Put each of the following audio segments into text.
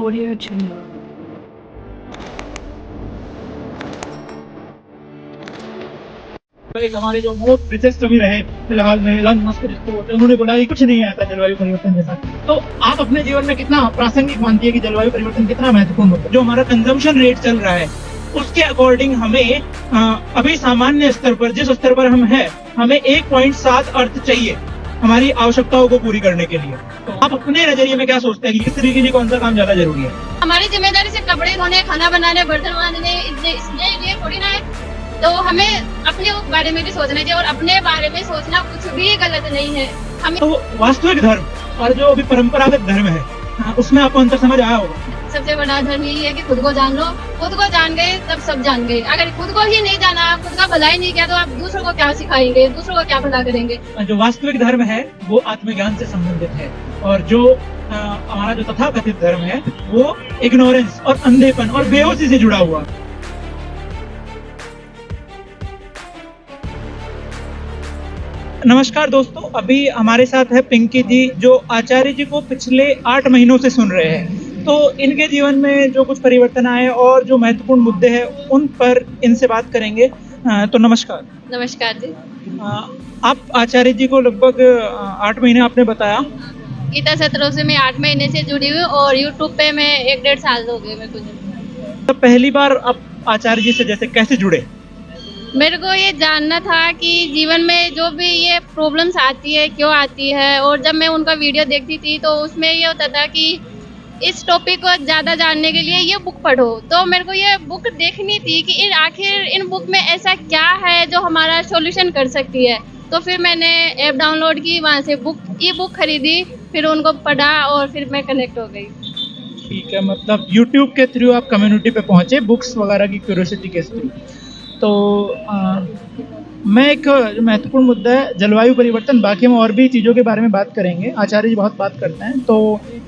Audio चलिए। एक हमारे जो मोस्ट रिचेस्ट कवि रहे फिलहाल में एलन मस्क जिसको बोलते हैं, उन्होंने बोला कि कुछ नहीं आता जलवायु परिवर्तन जैसा। तो आप अपने जीवन में कितना प्रासंगिक मानती है कि जलवायु परिवर्तन कितना महत्वपूर्ण होता है? जो हमारा कंजम्पशन रेट चल रहा है उसके अकॉर्डिंग हमें अभी सामान्य स्तर पर जिस स्तर पर हम हैं हमें 1.7 अर्थ चाहिए हमारी आवश्यकताओं को पूरी करने के लिए। तो आप अपने नजरिए में क्या सोचते हैं कि किस तरीके के लिए कौन सा काम ज्यादा जरूरी है? हमारी जिम्मेदारी सिर्फ कपड़े धोने, खाना बनाने, बर्तन मांजने इसलिए थोड़ी ना है। तो हमें अपने बारे में भी सोचना चाहिए और अपने बारे में सोचना कुछ भी गलत नहीं है। हमें तो वास्तविक धर्म और जो अभी परंपरागत धर्म है उसमें आपको अंतर समझ आया होगा। सबसे बड़ा धर्म यही है कि खुद को जान लो। खुद को जान गए तब सब जान गए। अगर खुद को ही नहीं जाना, खुद का भला ही नहीं किया तो आप दूसरों को क्या सिखाएंगे, दूसरों को क्या भला करेंगे। जो वास्तविक धर्म है वो आत्मज्ञान से संबंधित है और जो हमारा जो तथाकथित धर्म है वो इग्नोरेंस और अंधेपन और बेहोशी से जुड़ा हुआ। नमस्कार दोस्तों, अभी हमारे साथ है पिंकी जी जो आचार्य जी को पिछले 8 महीनों से सुन रहे हैं। तो इनके जीवन में जो कुछ परिवर्तन आए और जो महत्वपूर्ण मुद्दे हैं उन पर इनसे बात करेंगे। तो नमस्कार। नमस्कार जी। आप आचार्य जी को लगभग 8 महीने आपने बताया। गीता सत्रों से मैं 8 महीने से जुड़ी हुई और यूट्यूब पे मैं 1-1.5 साल हो गए मेरे को। तो पहली बार आप आचार्य जी से जैसे कैसे जुड़े? मेरे को ये जानना था कि जीवन में जो भी ये प्रॉब्लम्स आती है क्यों आती है, और जब मैं उनका वीडियो देखती थी तो उसमें ये होता था कि इस टॉपिक को ज़्यादा जानने के लिए ये बुक पढ़ो। तो मेरे को ये बुक देखनी थी कि आखिर इन बुक में ऐसा क्या है जो हमारा सॉल्यूशन कर सकती है। तो फिर मैंने ऐप डाउनलोड की, वहाँ से ई बुक खरीदी, फिर उनको पढ़ा और फिर मैं कनेक्ट हो गई। ठीक है, मतलब यूट्यूब के थ्रू आप कम्युनिटी पे पहुंचे बुक्स वगैरह की क्यूरियोसिटी के थ्रू। तो मैं एक जो महत्वपूर्ण मुद्दा है जलवायु परिवर्तन, बाकी हम और भी चीज़ों के बारे में बात करेंगे। आचार्य जी बहुत बात करते हैं तो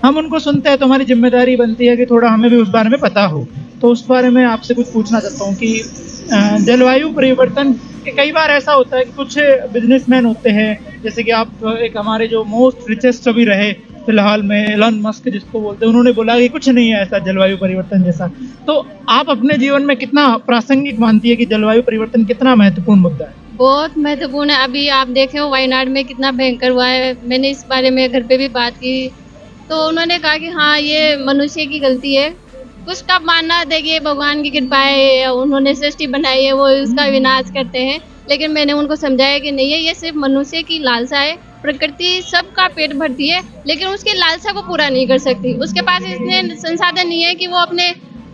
हम उनको सुनते हैं, तो हमारी जिम्मेदारी बनती है कि थोड़ा हमें भी उस बारे में पता हो। तो उस बारे में आपसे कुछ पूछना चाहता हूँ कि जलवायु परिवर्तन कई बार ऐसा होता है कि कुछ बिजनेसमैन होते हैं, जैसे कि आप एक हमारे जो मोस्ट रिचेस्ट अभी रहे फिलहाल में एलन मस्क जिसको बोलते हैं, उन्होंने बोला कि कुछ नहीं है ऐसा जलवायु परिवर्तन जैसा। तो आप अपने जीवन में कितना प्रासंगिक मानती है कि जलवायु परिवर्तन कितना महत्वपूर्ण मुद्दा है? बहुत महत्वपूर्ण है। अभी आप देखे हो वायनाड में कितना भयंकर हुआ है। मैंने इस बारे में घर पे भी बात की तो उन्होंने कहा कि हाँ ये मनुष्य की गलती है। कुछ का मानना, देखिए भगवान की कृपा है, उन्होंने सृष्टि बनाई है, वो उसका विनाश करते हैं। लेकिन मैंने उनको समझाया कि नहीं है, ये सिर्फ मनुष्य की लालसा है। प्रकृति सबका पेट भरती है लेकिन उसकी लालसा को पूरा नहीं कर सकती। उसके पास इतने संसाधन नहीं है कि वो अपने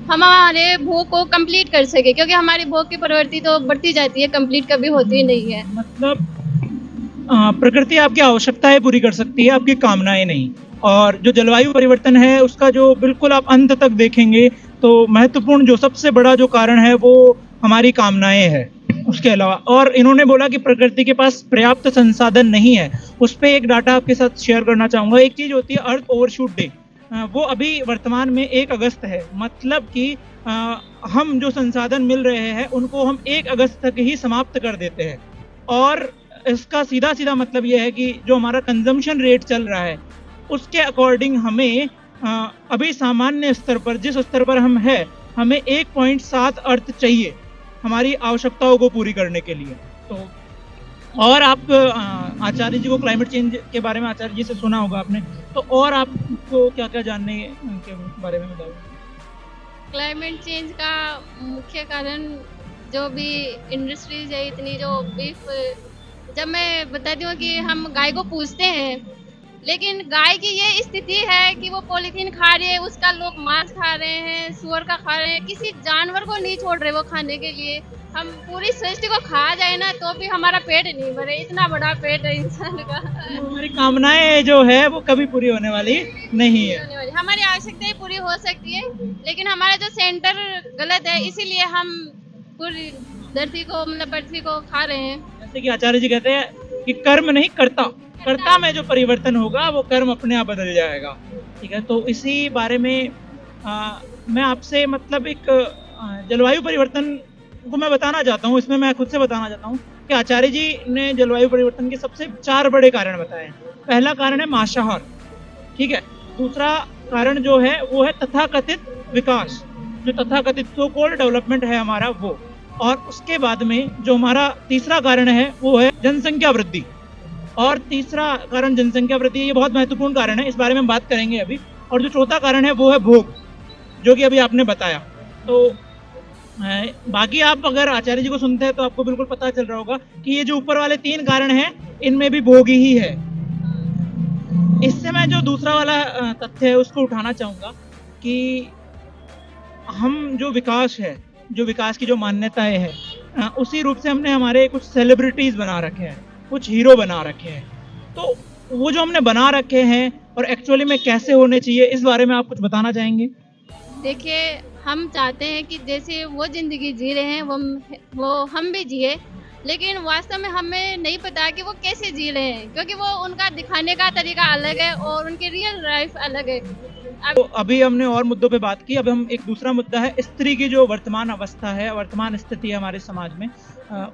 हमारे भूख को कंप्लीट कर सके, क्योंकि हमारी भूख की प्रवृत्ति तो बढ़ती जाती है, कंप्लीट कभी होती नहीं है। मतलब प्रकृति आपकी आवश्यकताएं पूरी कर सकती है, आपकी कामनाएं नहीं। और जो जलवायु परिवर्तन है उसका जो बिल्कुल आप अंत तक देखेंगे तो महत्वपूर्ण जो सबसे बड़ा जो कारण है वो हमारी कामनाएं है उसके अलावा। और इन्होंने बोला कि प्रकृति के पास पर्याप्त संसाधन नहीं है। उस पर एक डाटा आपके साथ शेयर करना चाहूँगा। एक चीज़ होती है अर्थ ओवरशूट डे, वो अभी वर्तमान में 1 अगस्त है। मतलब कि हम जो संसाधन मिल रहे हैं उनको हम 1 अगस्त तक ही समाप्त कर देते हैं। और इसका सीधा सीधा मतलब ये है कि जो हमारा कंजम्पशन रेट चल रहा है उसके अकॉर्डिंग हमें अभी सामान्य स्तर पर जिस स्तर पर हम हैं हमें 1.7 अर्थ चाहिए हमारी आवश्यकताओं को पूरी करने के लिए। तो और आप आचार्य जी को क्लाइमेट चेंज के बारे में आचार्य जी से सुना होगा आपने, तो और आपको क्या क्या जानने के बारे में बताओ? क्लाइमेट चेंज का मुख्य कारण जो भी इंडस्ट्रीज है, इतनी जो बीफ, जब मैं बताती हूँ कि हम गाय को पूछते हैं लेकिन गाय की ये स्थिति है कि वो पॉलीथीन खा रही है, उसका लोग मांस खा रहे हैं, सुअर का खा रहे हैं, किसी जानवर को नहीं छोड़ रहे वो खाने के लिए। हम पूरी सृष्टि को खा जाए ना तो भी हमारा पेट नहीं भरे, इतना बड़ा पेट है इंसान का। हमारी कामनाएं जो है वो कभी पूरी होने वाली नहीं है। हमारी आवश्यकताएं पूरी हो सकती है लेकिन हमारा जो सेंटर गलत है, इसीलिए हम पूरी धरती को, मतलब पृथ्वी को खा रहे हैं। जैसे कि आचार्य जी कहते हैं कि कर्म नहीं कर्ता में जो परिवर्तन होगा वो कर्म अपने आप बदल जाएगा। ठीक है, तो इसी बारे में मैं आपसे मतलब एक जलवायु परिवर्तन को मैं बताना चाहता हूँ। इसमें मैं खुद से बताना चाहता हूँ कि आचार्य जी ने जलवायु परिवर्तन के सबसे 4 बड़े कारण बताए हैं। पहला कारण है मांसाहार, ठीक है। दूसरा कारण जो है वो है तथाकथित विकास, जो तथाकथित सो कॉल्ड डेवलपमेंट है हमारा वो। और उसके बाद में जो हमारा तीसरा कारण है वो है जनसंख्या वृद्धि। और तीसरा कारण जनसंख्या वृद्धि, ये बहुत महत्वपूर्ण कारण है, इस बारे में हम बात करेंगे अभी। और जो चौथा कारण है वो है भोग, जो कि अभी आपने बताया। तो बाकी आप अगर आचार्य जी को सुनते हैं तो आपको बिल्कुल पता चल रहा होगा कि ये जो ऊपर वाले 3 कारण हैं, इनमें भी भोग ही है। इससे मैं जो दूसरा वाला तथ्य है उसको उठाना चाहूँगा कि हम जो विकास है, जो विकास की जो मान्यताएँ हैं, उसी रूप से हमने हमारे कुछ सेलिब्रिटीज़ बना रखे हैं, कुछ हीरो बना रखे हैं। तो वो जो हमने बना रखे हैं और एक्चुअली में कैसे होने चाहिए, इस बारे में आप कुछ बताना चाहेंगे? देखिए, हम चाहते हैं कि जैसे वो ज़िंदगी जी रहे हैं वो हम भी जिए, लेकिन वास्तव में हमें नहीं पता कि वो कैसे जी रहे हैं, क्योंकि वो उनका दिखाने का तरीका अलग है और उनकी रियल लाइफ़ अलग है। तो अब अभी हमने और मुद्दों पे बात की, अब हम एक दूसरा मुद्दा है स्त्री की जो वर्तमान अवस्था है, वर्तमान स्थिति है हमारे समाज में,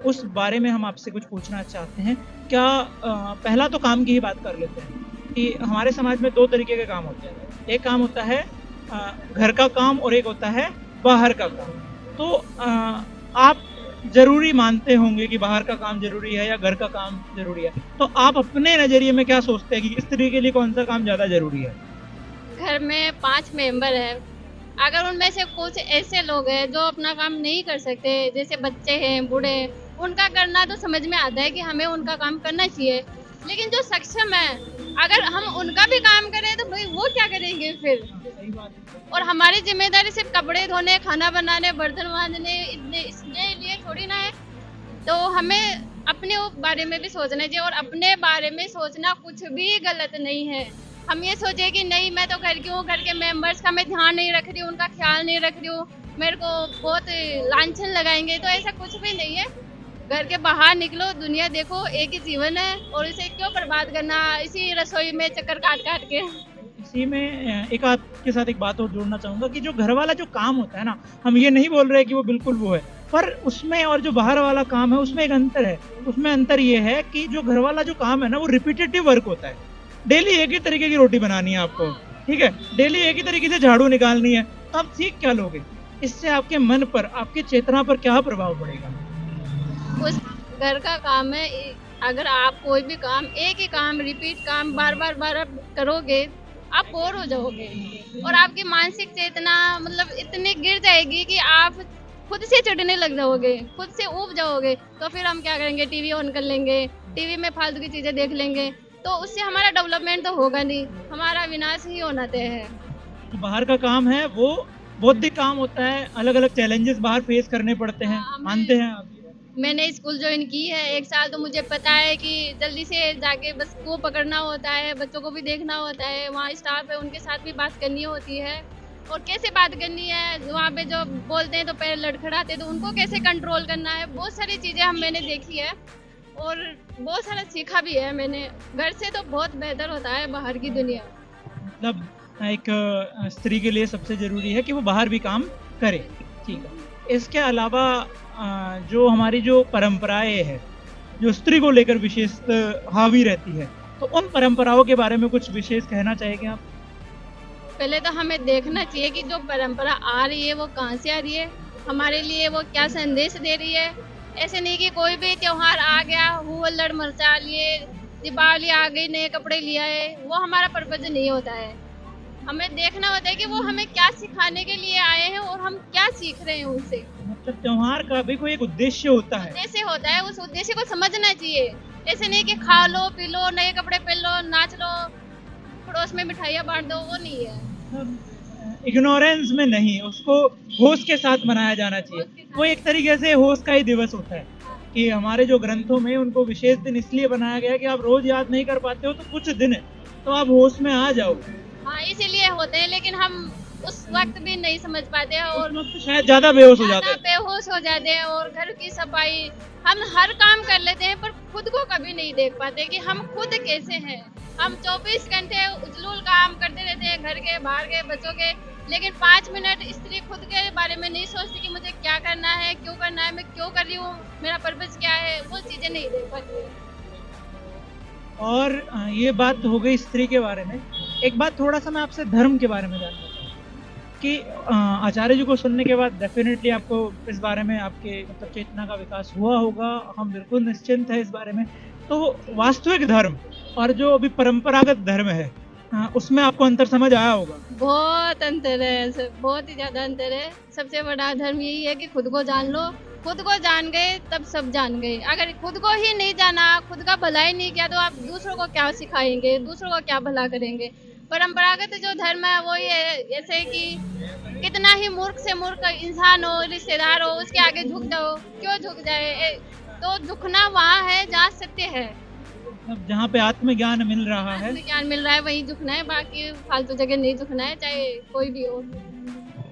उस बारे में हम आपसे कुछ पूछना चाहते हैं। क्या पहला तो काम की ही बात कर लेते हैं कि हमारे समाज में 2 तरीके के काम होते हैं। एक काम होता है घर का काम और एक होता है बाहर का काम। तो आप ज़रूरी मानते होंगे कि बाहर का काम ज़रूरी है या घर का काम ज़रूरी है। तो आप अपने नज़रिए में क्या सोचते हैं कि स्त्री के लिए कौन-सा काम ज़्यादा ज़रूरी है? घर में 5 मेंबर हैं, अगर उनमें से कुछ ऐसे लोग हैं जो अपना काम नहीं कर सकते, जैसे बच्चे हैं, बूढ़े हैं, उनका करना तो समझ में आता है कि हमें उनका काम करना चाहिए। लेकिन जो सक्षम है, अगर हम उनका भी काम करें तो भई वो क्या करेंगे फिर? सही बात है। और हमारी ज़िम्मेदारी सिर्फ़ कपड़े धोने, खाना बनाने, बर्तन माँजने इतने इसके लिए थोड़ी ना है। तो हमें अपने बारे में भी सोचना चाहिए और अपने बारे में सोचना कुछ भी गलत नहीं है। हम ये सोचे कि नहीं मैं तो घर की हूँ, घर के मेंबर्स का मैं ध्यान नहीं रख रही हूँ, उनका ख्याल नहीं रख रही हूँ, मेरे को बहुत लांछन लगाएँगे, तो ऐसा कुछ भी नहीं है। घर के बाहर निकलो, दुनिया देखो, एक ही जीवन है और इसे क्यों बर्बाद करना इसी रसोई में चक्कर काट-काट के। इसी में एक आपके साथ एक बात और जोड़ना चाहूँगा कि जो घर वाला जो काम होता है ना, हम ये नहीं बोल रहे कि वो बिल्कुल वो है, पर उसमें और जो बाहर वाला काम है उसमें एक अंतर है। उसमें अंतर ये है कि जो घर वाला जो काम है ना, वो रिपिटेटिव वर्क होता है। डेली एक ही तरीके की रोटी बनानी है आपको, ठीक है? डेली एक ही तरीके से झाड़ू निकालनी है, तो आप सीख क्या लोगे? इससे आपके मन पर, आपकी चेतना पर क्या प्रभाव पड़ेगा? उस घर का काम है अगर आप कोई भी काम एक ही काम रिपीट काम बार-बार करोगे, आप बोर हो जाओगे और आपकी मानसिक चेतना मतलब इतनी गिर जाएगी कि आप खुद से चिढ़ने लग जाओगे, खुद से ऊब जाओगे। तो फिर हम क्या करेंगे टीवी ऑन कर लेंगे, टीवी में फालतू की चीज़ें देख लेंगे, तो उससे हमारा डेवलपमेंट तो होगा नहीं, हमारा विनाश ही होना तय है। जो बाहर का काम है वो बौद्धिक काम होता है, अलग-अलग चैलेंजेस बाहर फेस करने पड़ते हैं, हाँ, मानते हैं आप? मैंने स्कूल जॉइन की है 1 साल, तो मुझे पता है कि जल्दी से जाके बस को पकड़ना होता है, बच्चों को भी देखना होता है, वहाँ स्टाफ है उनके साथ भी बात करनी होती है और कैसे बात करनी है, वहाँ पे जो बोलते हैं तो पैर लड़खड़ाते हैं तो उनको कैसे कंट्रोल करना है, बहुत सारी चीज़ें मैंने देखी है और बहुत सारा सीखा भी है मैंने। घर से तो बहुत बेहतर होता है बाहर की दुनिया। मतलब एक स्त्री के लिए सबसे ज़रूरी है कि वो बाहर भी काम करे, ठीक है। इसके अलावा जो हमारी जो परंपराएँ हैं, जो स्त्री को लेकर विशेष हावी रहती है, तो उन परंपराओं के बारे में कुछ विशेष कहना चाहेंगे आप? पहले तो हमें देखना चाहिए कि जो परंपरा आ रही है वो कहाँ से आ रही है, हमारे लिए वो क्या संदेश दे रही है। ऐसे नहीं कि कोई भी त्योहार आ गया, हुल्लड़ मचा लिए, दीपावली आ गई, नए कपड़े ले आए, वो हमारा पर्पज़ नहीं होता है। हमें देखना होता है कि वो हमें क्या सिखाने के लिए आए हैं और हम क्या सीख रहे हैं उनसे। मतलब त्योहार का भी कोई एक उद्देश्य होता है। उद्देश्य होता है, उस उद्देश्य को समझना चाहिए। ऐसे नहीं कि खा लो, पी लो, नए कपड़े पहन लो, नाच लो, पड़ोस में मिठाइयाँ बाँट दो, वो नहीं है। इग्नोरेंस में नहीं, उसको होश के साथ मनाया जाना चाहिए। होश के साथ। वो एक तरीके से होश का ही दिवस होता है कि हमारे जो ग्रंथों में उनको विशेष दिन इसलिए बनाया गया है कि आप रोज़ याद नहीं कर पाते हो तो कुछ दिन है, तो आप होश में आ जाओ। हाँ, इसीलिए होते हैं लेकिन हम उस वक़्त भी नहीं समझ पाते हैं उस और वक़्त शायद ज़्यादा बेहोश हो जाते ज़्यादा हैं। बेहोश हो जाते हैं और घर की सफाई हम हर काम कर लेते हैं पर खुद को कभी नहीं देख पाते कि हम खुद कैसे हैं। हम 24 घंटे उजलूल काम करते रहते हैं घर के, बाहर के, बच्चों के, लेकिन 5 मिनट स्त्री खुद के बारे में नहीं सोचती कि मुझे क्या करना है, क्यों करना है, मैं क्यों कर रही हूँ, मेरा पर्पज़ क्या है, वो चीज़ें नहीं देख पाती है। और ये बात हो गई स्त्री के बारे में। एक बात थोड़ा-सा मैं आपसे धर्म के बारे में जानना चाहूँगा कि आचार्य जी को सुनने के बाद डेफ़िनेटली आपको इस बारे में आपके मतलब चेतना का विकास हुआ होगा, हम बिल्कुल निश्चिंत हैं इस बारे में। तो वास्तविक धर्म और जो अभी परंपरागत धर्म है उसमें आपको अंतर समझ आया होगा? बहुत अंतर है ऐसे, बहुत ही ज़्यादा अंतर है। सबसे बड़ा धर्म यही है कि खुद को जान लो, खुद को जान गए तब सब जान गए। अगर खुद को ही नहीं जाना, खुद का भला ही नहीं किया तो आप दूसरों को क्या सिखाएँगे, दूसरों को क्या भला करेंगे। परंपरागत जो धर्म है वो ये है जैसे कि कितना ही मूर्ख से मूर्ख इंसान हो, रिश्तेदार हो, उसके आगे झुक जाओ, क्यों झुक जाए? तो झुकना वहाँ है जहाँ सत्य है। मतलब जहाँ पे आत्मज्ञान मिल रहा है आत्मज्ञान मिल रहा है वहीं झुकना है, बाकी फालतू जगह नहीं झुकना है, चाहे कोई भी हो।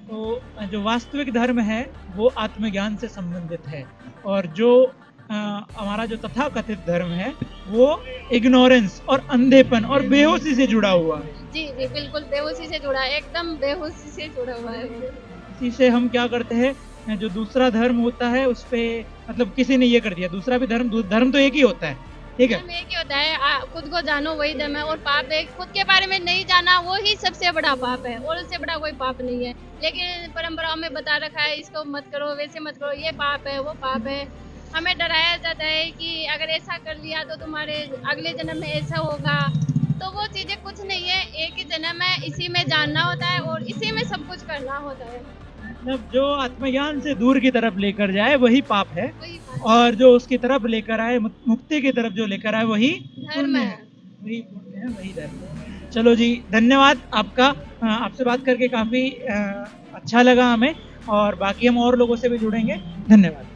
तो जो वास्तविक धर्म है वो आत्मज्ञान से संबंधित है और जो हमारा जो तथाकथित धर्म है वो इग्नोरेंस और अंधेपन और बेहोशी से जुड़ा हुआ है। जी, जी, बिल्कुल बेहोशी से जुड़ा है, एकदम बेहोशी से जुड़ा हुआ है। इसी से हम क्या करते हैं जो दूसरा धर्म होता है उस पे मतलब किसी ने ये कर दिया दूसरा भी धर्म तो एक ही होता है, ठीक है? धर्म एक ही होता है, खुद को जानो वही धर्म है और पाप है, खुद के बारे में नहीं जाना वो ही सबसे बड़ा पाप है और उससे बड़ा कोई पाप नहीं है। लेकिन परंपराओं में बता रखा है इसको मत करो, वैसे मत करो, ये पाप है, वो पाप है। हमें डराया जाता है कि अगर ऐसा कर लिया तो तुम्हारे अगले जन्म में ऐसा होगा। तो वो चीज़ें कुछ नहीं है, एक ही जन्म है, इसी में जानना होता है और इसी में सब कुछ करना होता है। मतलब जो आत्मज्ञान से दूर की तरफ लेकर जाए वही पाप है वही बात और जो उसकी तरफ लेकर आए मुक्ति की तरफ जो लेकर आए वही धर्म पुण्य है। है, वही पुण्य है, वही धर्म है। चलो जी, धन्यवाद आपका। आपसे बात करके काफ़ी अच्छा लगा हमें और बाकी हम और लोगों से भी जुड़ेंगे। धन्यवाद।